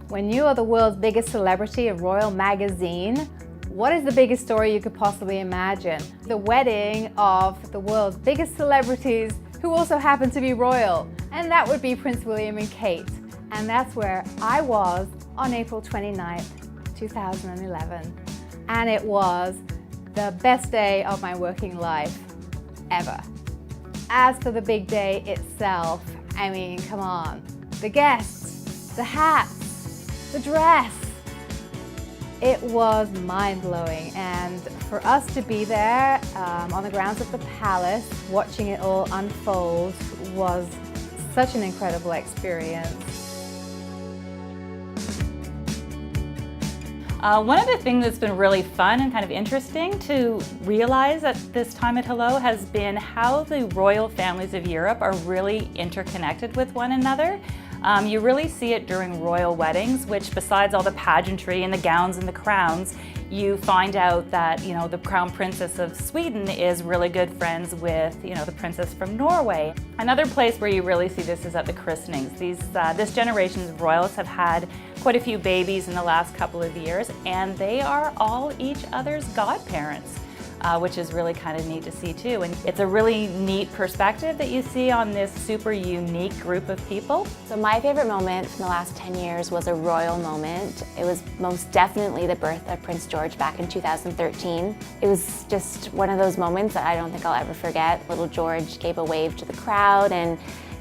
When you are the world's biggest celebrity of Royal Magazine, what is the biggest story you could possibly imagine? The wedding of the world's biggest celebrities who also happen to be royal. And that would be Prince William and Kate. And that's where I was on April 29th, 2011. And it was the best day of my working life ever. As for the big day itself, I mean, come on. The guests, the hats, the dress. It was mind-blowing, and for us to be there on the grounds of the palace, watching it all unfold was such an incredible experience. One of the things that's been really fun and kind of interesting to realize at this time at Hello has been how the royal families of Europe are really interconnected with one another. You really see it during royal weddings, which besides all the pageantry and the gowns and the crowns, you find out that, the Crown Princess of Sweden is really good friends with, the Princess from Norway. Another place where you really see this is at the christenings. This generation's royals have had quite a few babies in the last couple of years, and they are all each other's godparents. Which is really kind of neat to see too. And it's a really neat perspective that you see on this super unique group of people. So my favorite moment from the last 10 years was a royal moment. It was most definitely the birth of Prince George back in 2013. It was just one of those moments that I don't think I'll ever forget. Little George gave a wave to the crowd, and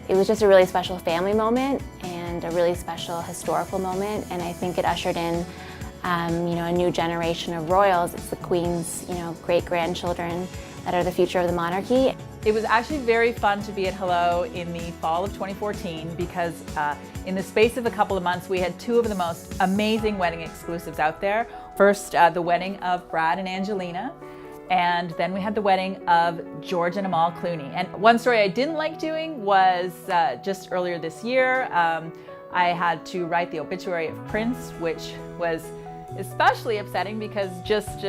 it was just a really special family moment and a really special historical moment, and I think it ushered in a new generation of royals. It's the Queen's, great-grandchildren that are the future of the monarchy. It was actually very fun to be at Hello in the fall of 2014 because in the space of a couple of months we had two of the most amazing wedding exclusives out there. First, the wedding of Brad and Angelina, and then we had the wedding of George and Amal Clooney. And one story I didn't like doing was just earlier this year, I had to write the obituary of Prince, which was especially upsetting because just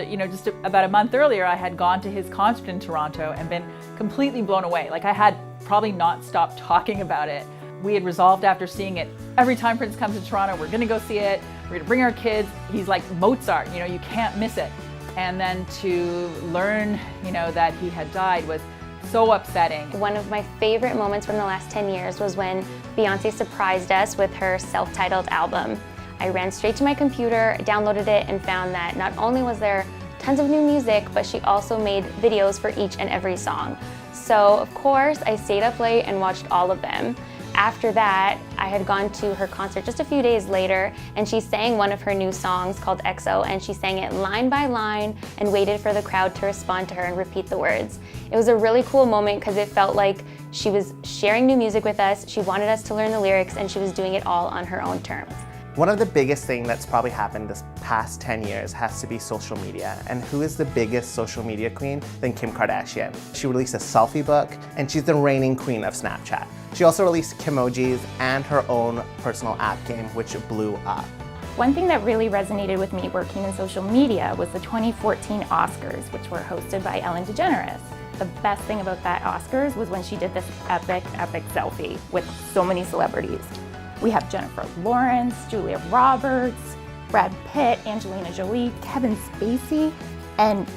about a month earlier I had gone to his concert in Toronto and been completely blown away. Like, I had probably not stopped talking about it. We had resolved after seeing it, every time Prince comes to Toronto, we're gonna go see it, we're gonna bring our kids. He's like Mozart, you can't miss it. And then to learn, that he had died was so upsetting. One of my favorite moments from the last 10 years was when Beyonce surprised us with her self-titled album. I ran straight to my computer, downloaded it, and found that not only was there tons of new music, but she also made videos for each and every song. So of course, I stayed up late and watched all of them. After that, I had gone to her concert just a few days later, and she sang one of her new songs called EXO, and she sang it line by line and waited for the crowd to respond to her and repeat the words. It was a really cool moment because it felt like she was sharing new music with us, she wanted us to learn the lyrics, and she was doing it all on her own terms. One of the biggest things that's probably happened this past 10 years has to be social media. And who is the biggest social media queen than Kim Kardashian? She released a selfie book, and she's the reigning queen of Snapchat. She also released Kimojis and her own personal app game, which blew up. One thing that really resonated with me working in social media was the 2014 Oscars, which were hosted by Ellen DeGeneres. The best thing about that Oscars was when she did this epic selfie with so many celebrities. We have Jennifer Lawrence, Julia Roberts, Brad Pitt, Angelina Jolie, Kevin Spacey, and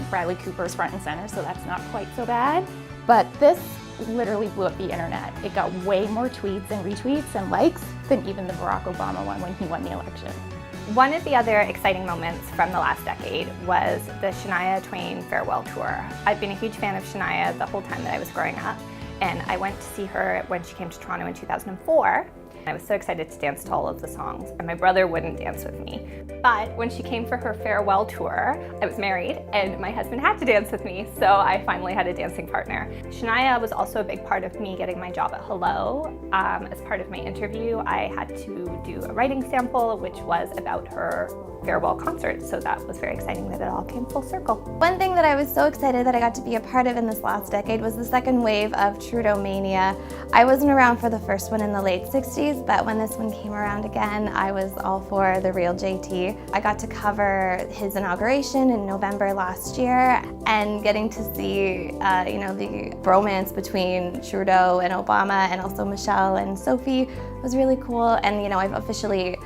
Bradley Cooper's front and center, so that's not quite so bad. But this literally blew up the internet. It got way more tweets and retweets and likes than even the Barack Obama one when he won the election. One of the other exciting moments from the last decade was the Shania Twain farewell tour. I've been a huge fan of Shania the whole time that I was growing up, and I went to see her when she came to Toronto in 2004. I was so excited to dance to all of the songs, and my brother wouldn't dance with me. But when she came for her farewell tour, I was married, and my husband had to dance with me, so I finally had a dancing partner. Shania was also a big part of me getting my job at Hello. As part of my interview, I had to do a writing sample, which was about her farewell concert, so that was very exciting that it all came full circle. One thing that I was so excited that I got to be a part of in this last decade was the second wave of Trudeaumania. I wasn't around for the first one in the late 60s, but when this one came around again, I was all for the real JT. I got to cover his inauguration in November last year, and getting to see the bromance between Trudeau and Obama, and also Michelle and Sophie was really cool. And I've officially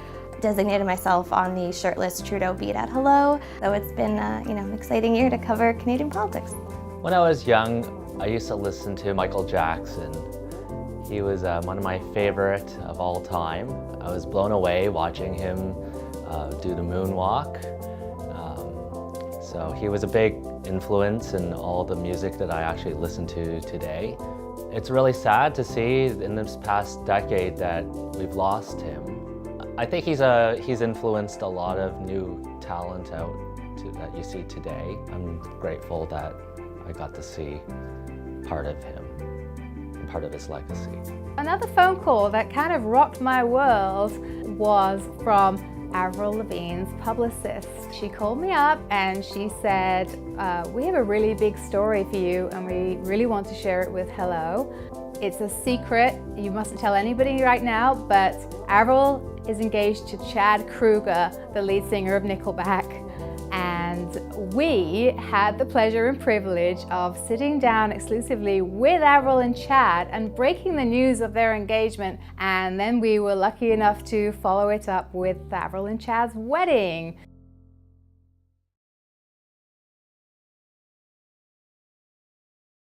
designated myself on the shirtless Trudeau beat at Hello. So it's been an exciting year to cover Canadian politics. When I was young, I used to listen to Michael Jackson. He was one of my favorite of all time. I was blown away watching him do the moonwalk. So he was a big influence in all the music that I actually listen to today. It's really sad to see in this past decade that we've lost him. I think he's influenced a lot of new talent that you see today. I'm grateful that I got to see part of him and part of his legacy. Another phone call that kind of rocked my world was from Avril Lavigne's publicist. She called me up and she said, we have a really big story for you and we really want to share it with Hello. It's a secret, you mustn't tell anybody right now, but Avril is engaged to Chad Kroeger, the lead singer of Nickelback. And we had the pleasure and privilege of sitting down exclusively with Avril and Chad and breaking the news of their engagement. And then we were lucky enough to follow it up with Avril and Chad's wedding.